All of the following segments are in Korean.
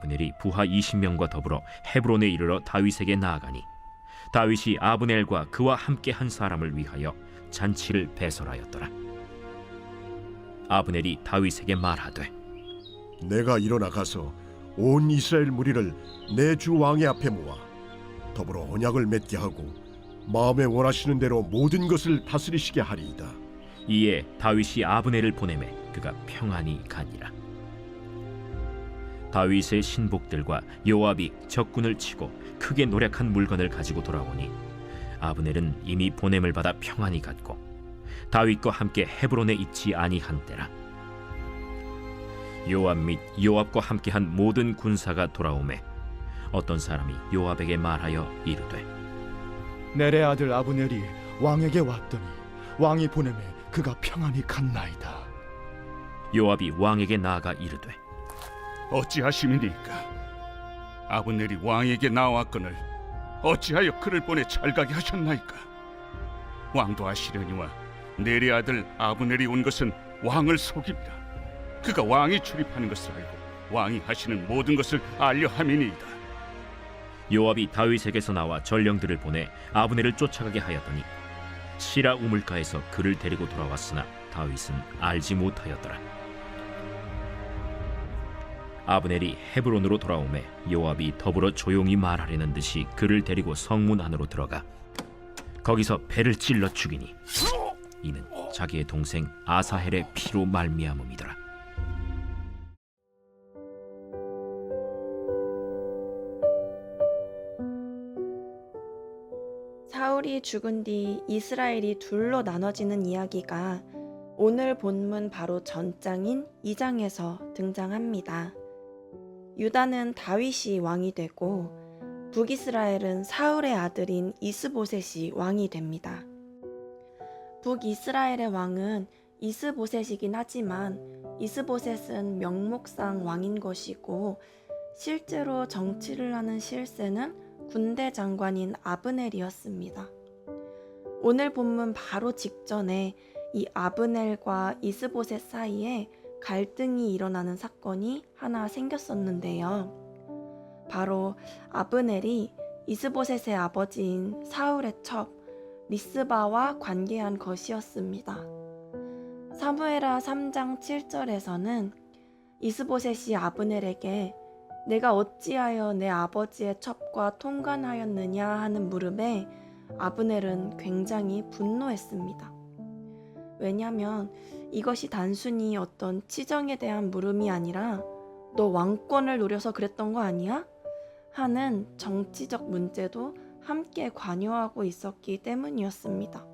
아브넬이 부하 20명과 더불어 헤브론에 이르러 다윗에게 나아가니 다윗이 아브넬과 그와 함께 한 사람을 위하여 잔치를 배설하였더라. 아브넬이 다윗에게 말하되 내가 일어나 가서 온 이스라엘 무리를 내 주 왕의 앞에 모아 더불어 언약을 맺게 하고 마음에 원하시는 대로 모든 것을 다스리시게 하리이다. 이에 다윗이 아브넬을 보내매 그가 평안히 가니라. 다윗의 신복들과 요압이 적군을 치고 크게 노력한 물건을 가지고 돌아오니 아브넬은 이미 보냄을 받아 평안히 갔고 다윗과 함께 헤브론에 있지 아니한 때라. 요압 및 요압과 함께한 모든 군사가 돌아오매 어떤 사람이 요압에게 말하여 이르되 넬의 아들 아브넬이 왕에게 왔더니 왕이 보내매 그가 평안히 갔나이다. 요압이 왕에게 나아가 이르되 어찌하심이니까? 아브넬이 왕에게 나왔거늘 어찌하여 그를 보내 잘가게 하셨나이까? 왕도 아시려니와 넬의 아들 아브넬이 온 것은 왕을 속입니다. 그가 왕이 출입하는 것을 알고 왕이 하시는 모든 것을 알려 함이니이다. 요압이 다윗에게서 나와 전령들을 보내 아브넬을 쫓아가게 하였더니 시라 우물가에서 그를 데리고 돌아왔으나 다윗은 알지 못하였더라. 아브넬이 헤브론으로 돌아오매 요압이 더불어 조용히 말하려는 듯이 그를 데리고 성문 안으로 들어가 거기서 배를 찔러 죽이니 이는 자기의 동생 아사헬의 피로 말미암음이더라. 사울이 죽은 뒤 이스라엘이 둘로 나눠지는 이야기가 오늘 본문 바로 전장인 2장에서 등장합니다. 유다는 다윗이 왕이 되고 북이스라엘은 사울의 아들인 이스보셋이 왕이 됩니다. 북이스라엘의 왕은 이스보셋이긴 하지만 이스보셋은 명목상 왕인 것이고 실제로 정치를 하는 실세는 군대 장관인 아브넬이었습니다. 오늘 본문 바로 직전에 이 아브넬과 이스보셋 사이에 갈등이 일어나는 사건이 하나 생겼었는데요. 바로 아브넬이 이스보셋의 아버지인 사울의 첩 리스바와 관계한 것이었습니다. 사무엘하 3장 7절에서는 이스보셋이 아브넬에게 내가 어찌하여 내 아버지의 첩과 통관하였느냐 하는 물음에 아브넬은 굉장히 분노했습니다. 왜냐하면 이것이 단순히 어떤 치정에 대한 물음이 아니라 너 왕권을 노려서 그랬던 거 아니야? 하는 정치적 문제도 함께 관여하고 있었기 때문이었습니다.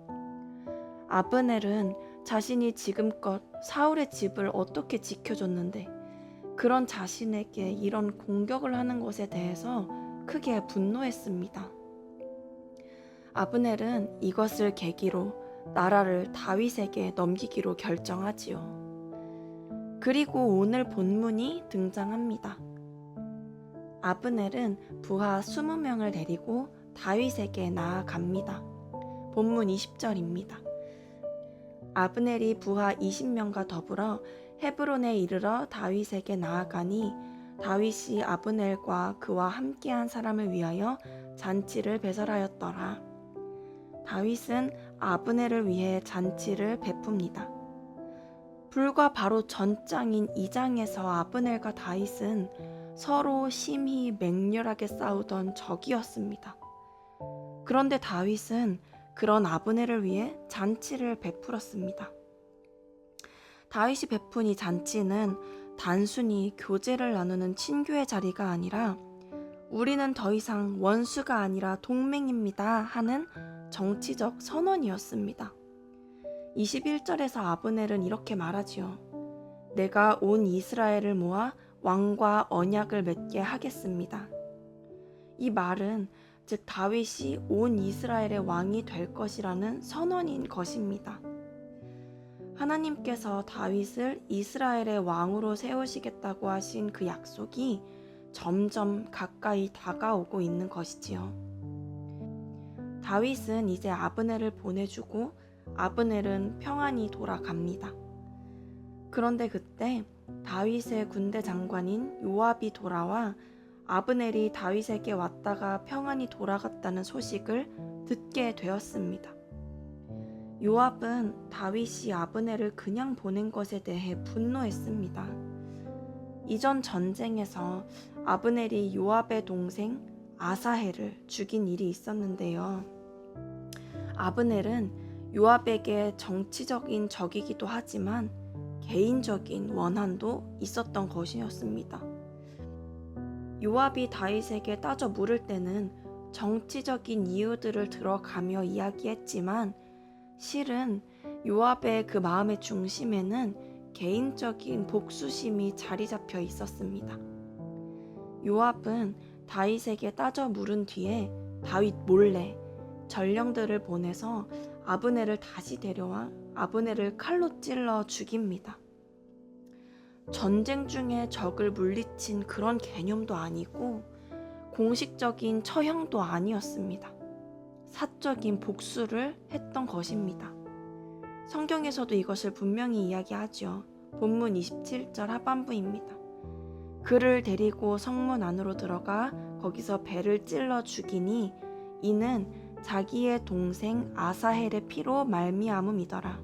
아브넬은 자신이 지금껏 사울의 집을 어떻게 지켜줬는데 그런 자신에게 이런 공격을 하는 것에 대해서 크게 분노했습니다. 아브넬은 이것을 계기로 나라를 다윗에게 넘기기로 결정하지요. 그리고 오늘 본문이 등장합니다. 아브넬은 부하 20명을 데리고 다윗에게 나아갑니다. 본문 20절입니다. 아브넬이 부하 20명과 더불어 헤브론에 이르러 다윗에게 나아가니 다윗이 아브넬과 그와 함께한 사람을 위하여 잔치를 배설하였더라. 다윗은 아브넬을 위해 잔치를 베풉니다. 불과 바로 전장인 2장에서 아브넬과 다윗은 서로 심히 맹렬하게 싸우던 적이었습니다. 그런데 다윗은 그런 아브넬을 위해 잔치를 베풀었습니다. 다윗이 베푼 이 잔치는 단순히 교제를 나누는 친교의 자리가 아니라 우리는 더 이상 원수가 아니라 동맹입니다 하는 정치적 선언이었습니다. 21절에서 아브넬은 이렇게 말하지요. 내가 온 이스라엘을 모아 왕과 언약을 맺게 하겠습니다. 이 말은 즉 다윗이 온 이스라엘의 왕이 될 것이라는 선언인 것입니다. 하나님께서 다윗을 이스라엘의 왕으로 세우시겠다고 하신 그 약속이 점점 가까이 다가오고 있는 것이지요. 다윗은 이제 아브넬을 보내주고 아브넬은 평안히 돌아갑니다. 그런데 그때 다윗의 군대 장관인 요압이 돌아와 아브넬이 다윗에게 왔다가 평안히 돌아갔다는 소식을 듣게 되었습니다. 요압은 다윗이 아브넬을 그냥 보낸 것에 대해 분노했습니다. 이전 전쟁에서 아브넬이 요압의 동생 아사헬을 죽인 일이 있었는데요. 아브넬은 요압에게 정치적인 적이기도 하지만 개인적인 원한도 있었던 것이었습니다. 요압이 다윗에게 따져 물을 때는 정치적인 이유들을 들어가며 이야기했지만 실은 요압의 그 마음의 중심에는 개인적인 복수심이 자리 잡혀 있었습니다. 요압은 다윗에게 따져 물은 뒤에 다윗 몰래 전령들을 보내서 아브넬을 다시 데려와 아브넬을 칼로 찔러 죽입니다. 전쟁 중에 적을 물리친 그런 개념도 아니고 공식적인 처형도 아니었습니다. 사적인 복수를 했던 것입니다. 성경에서도 이것을 분명히 이야기하죠. 본문 27절 하반부입니다. 그를 데리고 성문 안으로 들어가 거기서 배를 찔러 죽이니 이는 자기의 동생 아사헬의 피로 말미암음이더라.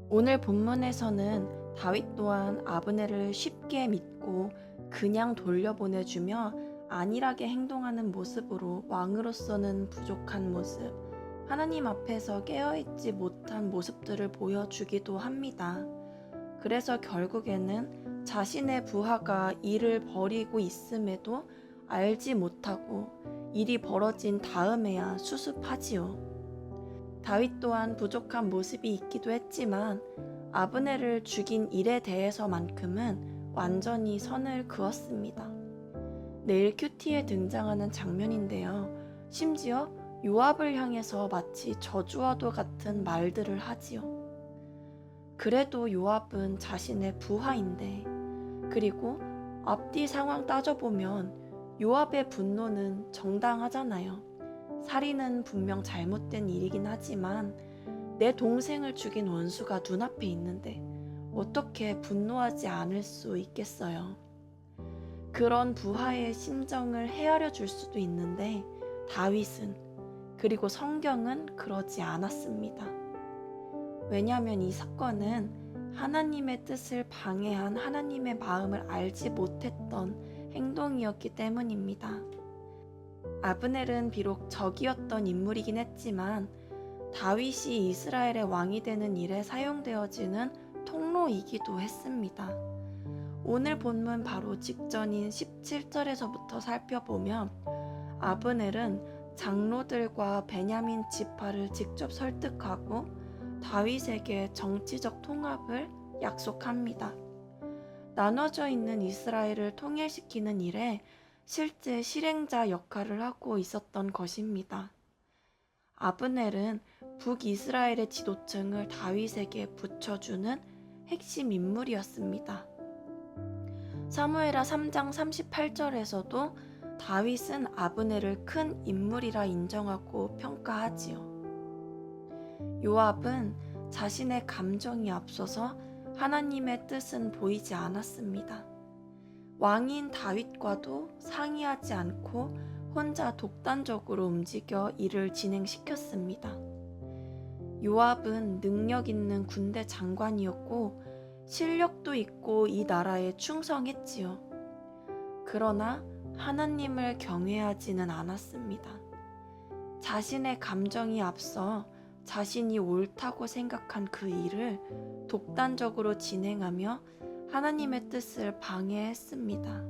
오늘 본문에서는 다윗 또한 아브넬을 쉽게 믿고 그냥 돌려보내주며 안일하게 행동하는 모습으로 왕으로서는 부족한 모습, 하나님 앞에서 깨어있지 못한 모습들을 보여주기도 합니다. 그래서 결국에는 자신의 부하가 일을 벌이고 있음에도 알지 못하고 일이 벌어진 다음에야 수습하지요. 다윗 또한 부족한 모습이 있기도 했지만 아브넬을 죽인 일에 대해서만큼은 완전히 선을 그었습니다. 내일 큐티에 등장하는 장면인데요. 심지어 요압을 향해서 마치 저주와도 같은 말들을 하지요. 그래도 요압은 자신의 부하인데, 그리고 앞뒤 상황 따져보면 요압의 분노는 정당하잖아요. 살인은 분명 잘못된 일이긴 하지만 내 동생을 죽인 원수가 눈앞에 있는데 어떻게 분노하지 않을 수 있겠어요. 그런 부하의 심정을 헤아려 줄 수도 있는데 다윗은, 그리고 성경은 그러지 않았습니다. 왜냐하면 이 사건은 하나님의 뜻을 방해한 하나님의 마음을 알지 못했던 행동이었기 때문입니다. 아브넬은 비록 적이었던 인물이긴 했지만 다윗이 이스라엘의 왕이 되는 일에 사용되어지는 통로이기도 했습니다. 오늘 본문 바로 직전인 17절에서부터 살펴보면 아브넬은 장로들과 베냐민 지파를 직접 설득하고 다윗에게 정치적 통합을 약속합니다. 나눠져 있는 이스라엘을 통일시키는 일에 실제 실행자 역할을 하고 있었던 것입니다. 아브넬은 북이스라엘의 지도층을 다윗에게 붙여주는 핵심 인물이었습니다. 사무엘하 3장 38절에서도 다윗은 아브넬을 큰 인물이라 인정하고 평가하지요. 요압은 자신의 감정이 앞서서 하나님의 뜻은 보이지 않았습니다. 왕인 다윗과도 상의하지 않고 혼자 독단적으로 움직여 일을 진행시켰습니다. 요압은 능력 있는 군대 장관이었고 실력도 있고 이 나라에 충성했지요. 그러나 하나님을 경외하지는 않았습니다. 자신의 감정이 앞서 자신이 옳다고 생각한 그 일을 독단적으로 진행하며 하나님의 뜻을 방해했습니다.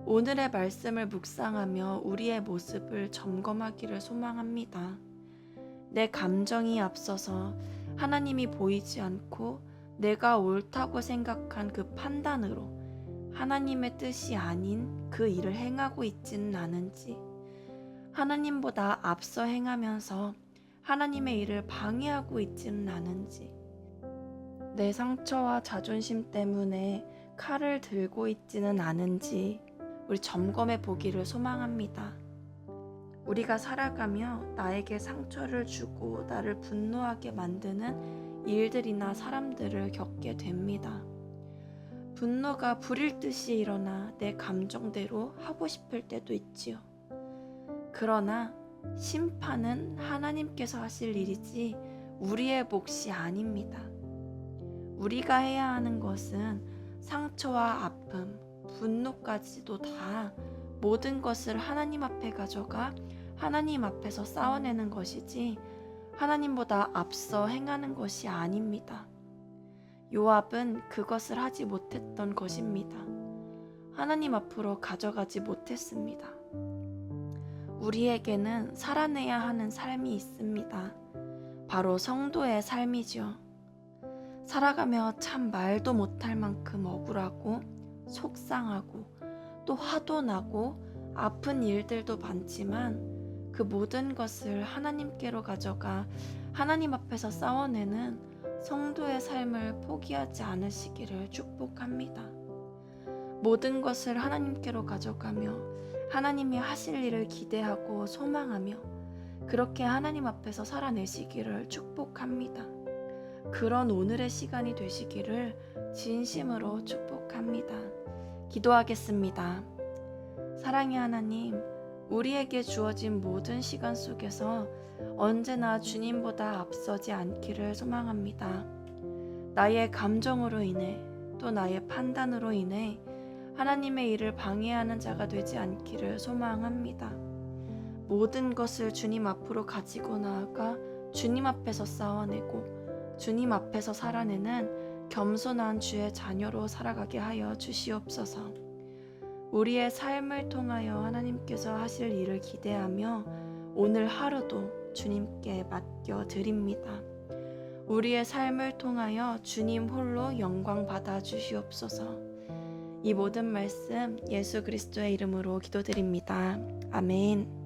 오늘의 말씀을 묵상하며 우리의 모습을 점검하기를 소망합니다. 내 감정이 앞서서 하나님이 보이지 않고 내가 옳다고 생각한 그 판단으로 하나님의 뜻이 아닌 그 일을 행하고 있지는 않은지, 하나님보다 앞서 행하면서 하나님의 일을 방해하고 있지는 않은지, 내 상처와 자존심 때문에 칼을 들고 있지는 않은지 우리 점검해 보기를 소망합니다. 우리가 살아가며 나에게 상처를 주고 나를 분노하게 만드는 일들이나 사람들을 겪게 됩니다. 분노가 불일 듯이 일어나 내 감정대로 하고 싶을 때도 있지요. 그러나 심판은 하나님께서 하실 일이지 우리의 몫이 아닙니다. 우리가 해야 하는 것은 상처와 아픔, 분노까지도 다 모든 것을 하나님 앞에 가져가 하나님 앞에서 싸워내는 것이지 하나님보다 앞서 행하는 것이 아닙니다. 요압은 그것을 하지 못했던 것입니다. 하나님 앞으로 가져가지 못했습니다. 우리에게는 살아내야 하는 삶이 있습니다. 바로 성도의 삶이죠. 살아가며 참 말도 못할 만큼 억울하고 속상하고 또 화도 나고 아픈 일들도 많지만 그 모든 것을 하나님께로 가져가 하나님 앞에서 싸워내는 성도의 삶을 포기하지 않으시기를 축복합니다. 모든 것을 하나님께로 가져가며 하나님이 하실 일을 기대하고 소망하며 그렇게 하나님 앞에서 살아내시기를 축복합니다. 그런 오늘의 시간이 되시기를 진심으로 축복합니다. 기도하겠습니다. 사랑의 하나님, 우리에게 주어진 모든 시간 속에서 언제나 주님보다 앞서지 않기를 소망합니다. 나의 감정으로 인해 또 나의 판단으로 인해 하나님의 일을 방해하는 자가 되지 않기를 소망합니다. 모든 것을 주님 앞으로 가지고 나아가 주님 앞에서 싸워내고 주님 앞에서 살아내는 겸손한 주의 자녀로 살아가게 하여 주시옵소서. 우리의 삶을 통하여 하나님께서 하실 일을 기대하며 오늘 하루도 주님께 맡겨드립니다. 우리의 삶을 통하여 주님 홀로 영광 받아 주시옵소서. 이 모든 말씀 예수 그리스도의 이름으로 기도드립니다. 아멘.